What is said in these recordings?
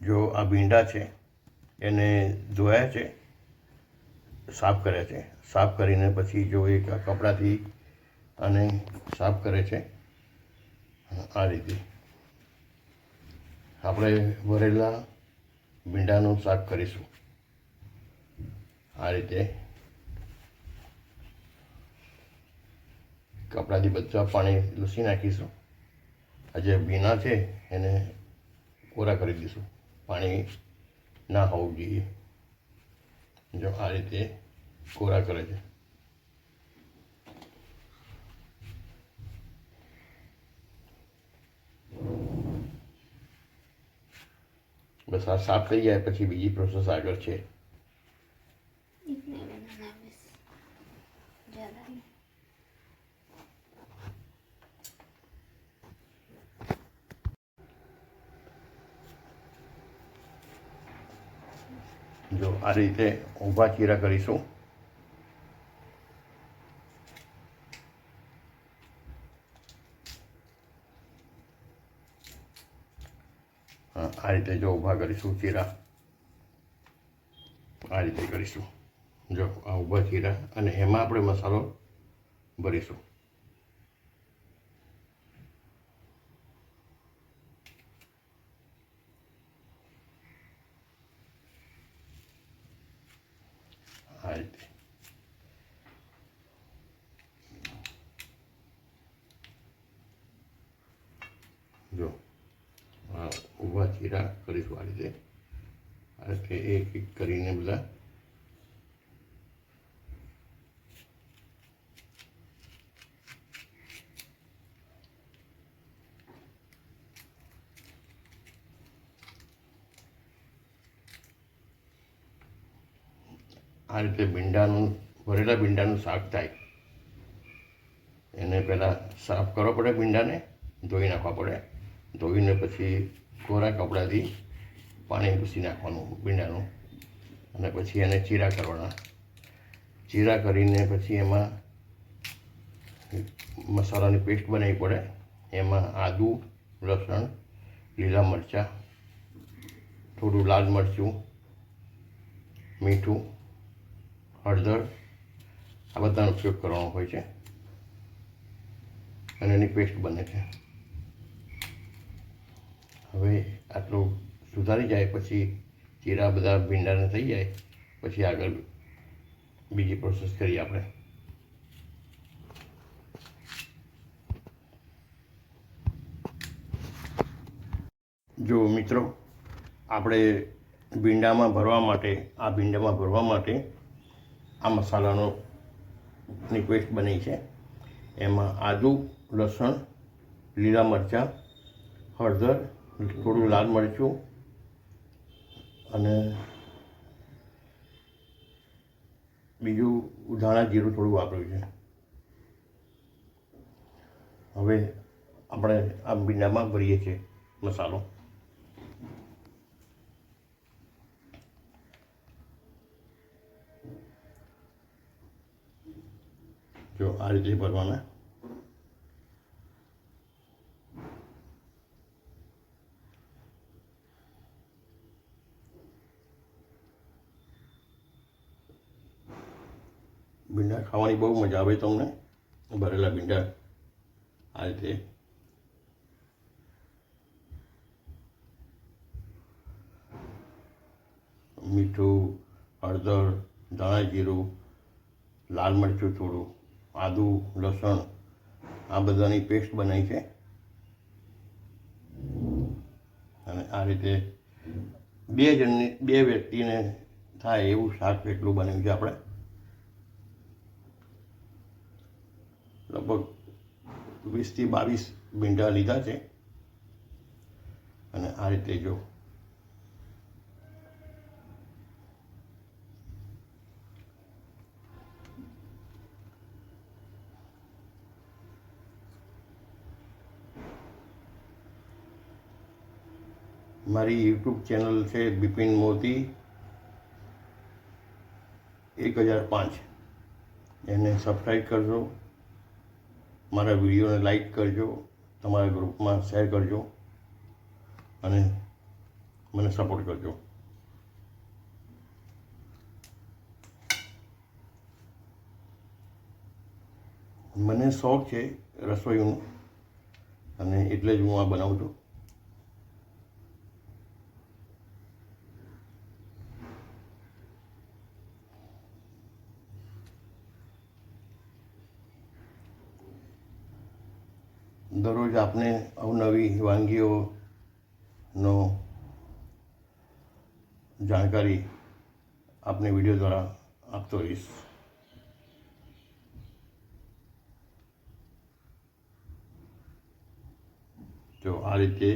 જો આ ભીંડા છે એને ધોયા છે, સાફ કર્યા છે. સાફ કરીને પછી જો એક કપડાથી અને સાફ કરે છે. આ રીતે આપણે ભરેલા ભીંડાનું શાક કરીશું. આ રીતે કપડાથી બધા પાણી લૂછી નાખીશું. આ જે ભીના છે એને કોરા કરી દઈશું. પાણી ના હોવું જોઈએ. જો આ રીતે કોરા કરે છે. બસ આ સાફ થઈ જાય પછી બીજી પ્રોસેસ આગળ છે. જો આ રીતે ઊભા ચીરા કરીશું. આ રીતે જો ઊભા કરીશું ચીરા. આ રીતે કરીશું. જો આ ઊભા ચીરા અને એમાં આપણે મસાલો ભરીશું. આ રીતે જો ઊભા ચીરા કરીશું. આ રીતે એક એક કરીને બધા આ રીતે ભરેલા ભીંડાનું શાક થાય. એને પહેલાં સાફ કરવો પડે, ભીંડાને ધોઈ નાખવા પડે. ધોઈને પછી કોરા કપડાથી પાણી લૂછી નાખવાનું ભીંડાનું, અને પછી એને ચીરા કરવાના. ચીરા કરીને પછી એમાં મસાલાની પેસ્ટ બનાવવી પડે. એમાં આદું, લસણ, લીલા મરચાં, થોડું લાલ મરચું, મીઠું, હળદર, આ બધાનો ઉપયોગ કરવાનો હોય છે અને એની પેસ્ટ બને છે. હવે આટલું સુધારી જાય પછી ચીરા બધા ભીંડાને થઈ જાય પછી આગળ બીજી પ્રોસેસ કરીએ આપણે. જો મિત્રો, આપણે ભીંડામાં ભરવા માટે આ મસાલાની પેસ્ટ બની છે. એમાં આદું, લસણ, લીલા મરચાં, હળદર, થોડું લાલ મરચું અને બીજું ધાણા જીરું થોડું વાપર્યું છે. હવે આપણે આ ભીંડામાં ભરીએ છીએ મસાલો. જો આ રીતે ભરવાના. ભીંડા ખાવાની બહુ મજા આવે તમને. ભરેલા ભીંડા આ રીતે મીઠું, હળદર, ધાણા જીરું, લાલ મરચું થોડું, આદું, લસણ, આ બધાની પેસ્ટ બનાવી છે. અને આ રીતે બે વ્યક્તિને થાય એવું શાક એટલું બનાવ્યું છે આપણે. લગભગ 20 થી 22 ભીંડા લીધા છે. અને આ રીતે જો મારી યુટ્યુબ ચેનલ છે બિપિન મોદી 1005. એને સબસ્ક્રાઈબ કરજો. મારા વિડીયોને લાઈક કરજો, તમારા ગ્રુપમાં શેર કરજો અને મને સપોર્ટ કરજો. મને શોખ છે રસોઈનો અને એટલે જ હું આ બનાવું છું. દરરોજ આપને અવનવી વાનગીઓનો જાણકારી આપને વિડીયો દ્વારા આપતો રહીશ. તો આ રીતે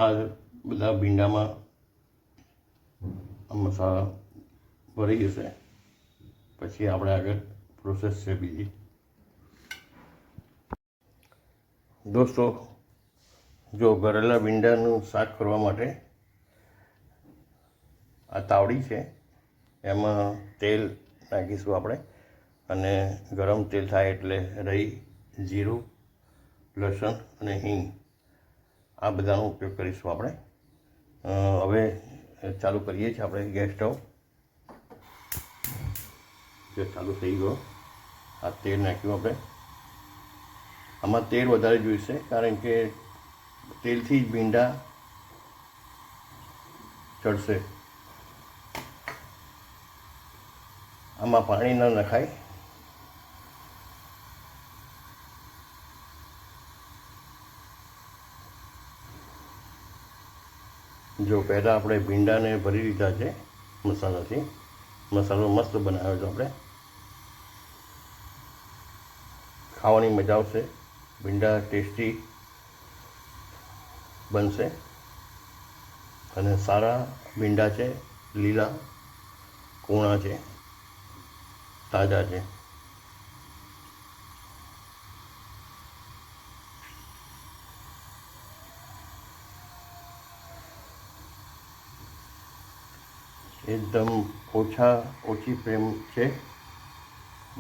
આ બધા ભીંડામાં મસાલા ભરી જશે. પછી આપણે આગળ પ્રોસેસ છે બીજી. દોસ્તો, જો ભરેલા ભીંડાનું શાક કરવા માટે આ તાવડી છે, એમાં તેલ નાખીશું આપણે અને ગરમ તેલ થાય એટલે રાઈ, જીરું, લસણ અને હિંગ આ બધાનો ઉપયોગ કરીશું આપણે. હવે ચાલુ કરીએ છીએ આપણે ગેસ સ્ટવ. જે ચાલુ થઈ ગયો. આ તેલ નાખ્યું આપણે. આમાં તેલ વધારે જોઈશે કારણ કે તેલથી જ ભીંડા ચડશે. આમાં પાણી ન નખાય. જો પહેલાં આપણે ભીંડાને ભરી લીધા છે મસાલાથી. મસાલો મસ્ત બનાવ્યો છે આપણે. ખાવાની મજા આવશે. ભીંડા ટેસ્ટી બનશે અને સારા ભીંડા છે, લીલા કૂણા છે, તાજા છે. એકદમ ઓછી ફ્લેમ છે,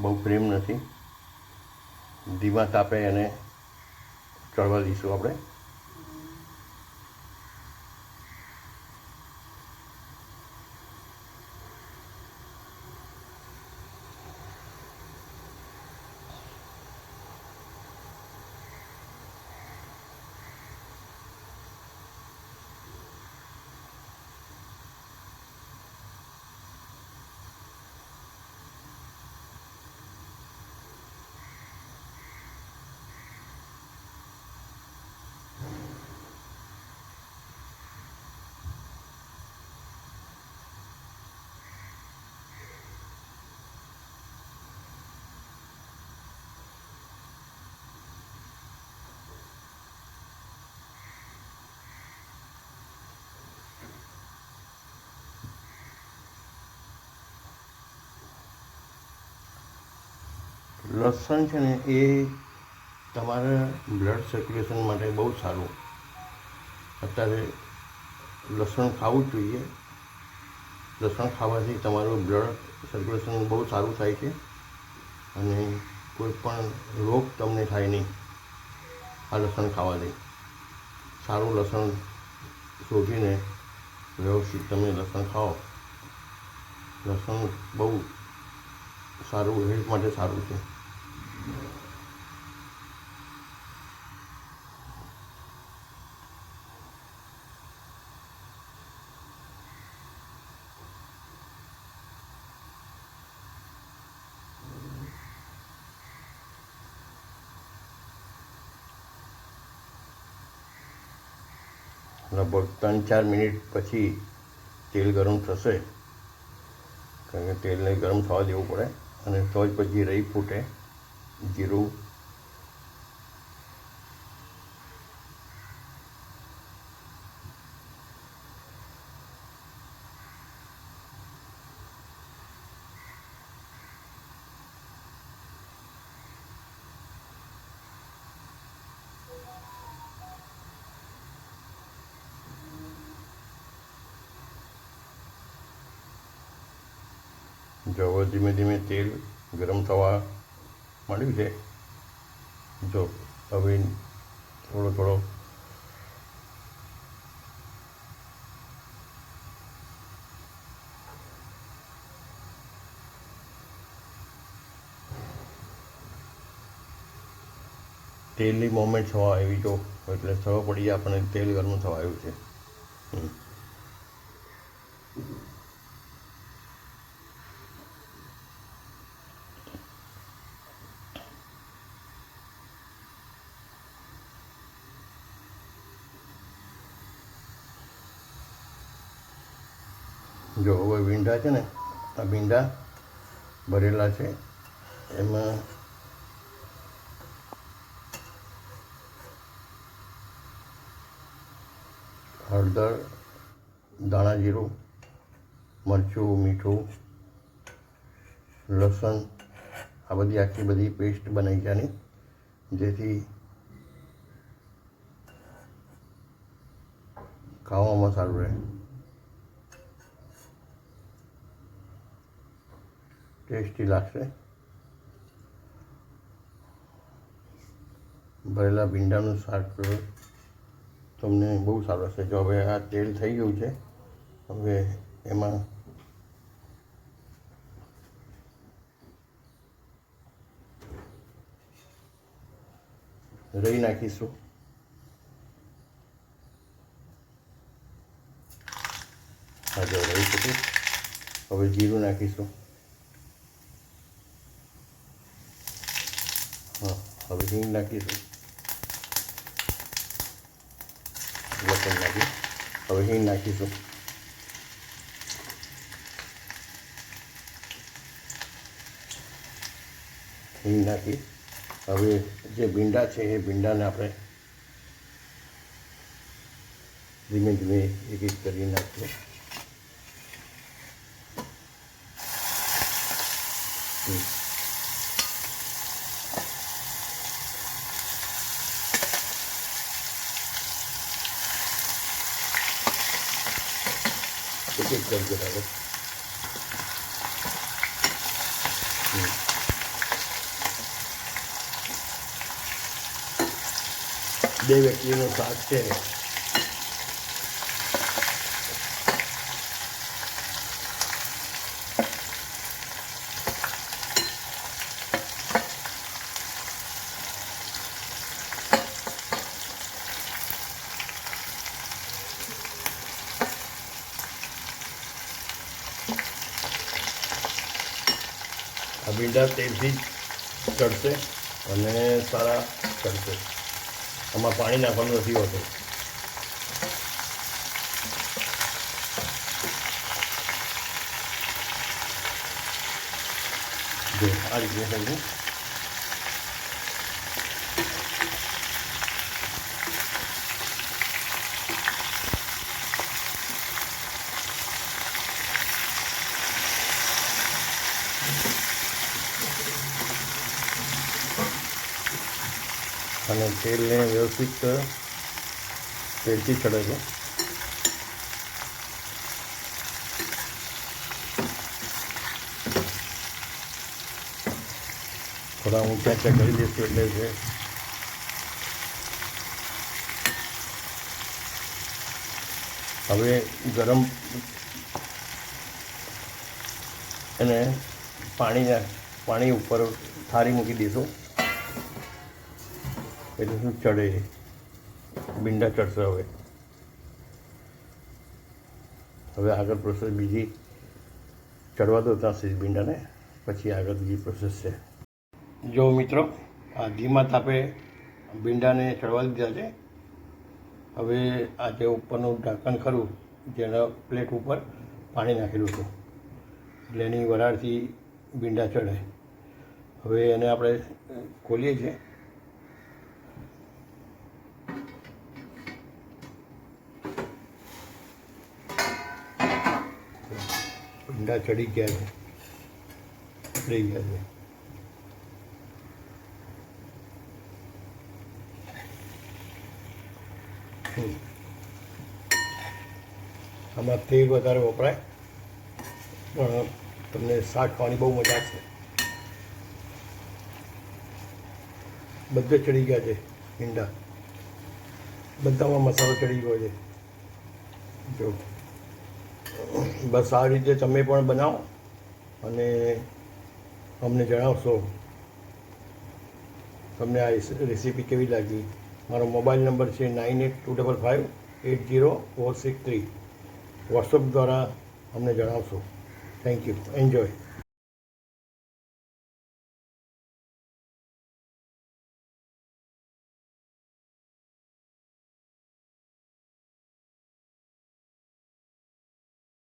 બહુ ફ્લેમ નથી. ધીમા તાપે એને ચડવા દઈશું આપણે. લસણ છે ને એ તમારા બ્લડ સર્ક્યુલેશન માટે બહુ સારું. અત્યારે લસણ ખાવું જ જોઈએ. લસણ ખાવાથી તમારું બ્લડ સર્ક્યુલેશન બહુ સારું થાય છે અને કોઈ પણ રોગ તમને થાય નહીં આ લસણ ખાવાથી. સારું લસણ શોધીને વ્યવસ્થિત તમે લસણ ખાઓ. લસણ બહુ સારું, હેલ્થ માટે સારું છે. લગભગ 3-4 મિનિટ પછી તેલ ગરમ થશે, કારણ કે તેલને ગરમ થવા દેવું પડે અને તો જ પછી રાઈ ફૂટે, જીરું, જો હવે ધીમે ધીમે તેલ ગરમ થવા માંડ્યું છે જો હવે થોડો થોડો તેલની મોમેન્ટ થવા આવી જો એટલે ખબર પડી જાય આપણને તેલ ગરમ થવા આવ્યું છે. જો હવે ભીંડા છે ને, આ ભીંડા ભરેલા છે, એમાં હળદર, ધાણા જીરું, મરચું, મીઠું, લસણ, આ બધી આખી બધી પેસ્ટ બનાવી છે આની, જેથી ખાવામાં સારું રહે, ટેસ્ટી લાગશે. ભરેલા ભીંડાનું શાક તમને બહુ સારું હશે. જો હવે આ તેલ થઈ ગયું છે, હવે એમાં રહી નાખીશું. હા જો રહી શકું. હવે જીરું નાખીશું. હા હવે હિંગ નાખીશું. લસણ નાખી હવે હિંગ નાખીશું. હિંગ નાખી હવે જે ભીંડા છે એ ભીંડાને આપણે ધીમે ધીમે એક એક કરી નાખીએ. એક એક કરજો હવે. બે વ્યક્તિનું શાક છે. આ ભીંડા તેલથી ચડશે અને સારા ચડશે. આમાં પાણી નાખવાનું નથી હોતું. જો આ રીતે સમજું. અને તેલને વ્યવસ્થિત તેલથી ચડે છે. થોડા ઊંચા કરી દઈશું એટલે છે હવે ગરમ અને પાણી ઉપર થાળી મૂકી દઈશું એટલે શું ચડે, ભીંડા ચડશે. હવે આગળ પ્રોસેસ બીજી ચડવા દો ત્યાં સુધી ભીંડાને, પછી આગળ બીજી પ્રોસેસ છે. જો મિત્રો, આ ધીમા તાપે ભીંડાને ચડવા દીધા છે. હવે આ જે ઉપરનું ઢાંકણ ખરું, જેના પ્લેટ ઉપર પાણી નાખેલું હતું એટલે એની વરાળથી ભીંડા ચડે. હવે એને આપણે ખોલીએ છીએ. ભીંડા ચડી ગયા છે, ચડી ગયા છે. આમાં તેલ વધારે વપરાય પણ તમને શાક ખાવાની બહુ મજા છે. બધે ચડી ગયા છે ભીંડા, બધામાં મસાલો ચડી ગયો છે. જો બસ આ રીતે તમે પણ બનાવો અને અમને જણાવશો તમને આ રેસીપી કેવી લાગી. મારો મોબાઈલ નંબર છે 9825580463. વોટ્સઅપ દ્વારા અમને જણાવશો. Thank you. એન્જોય.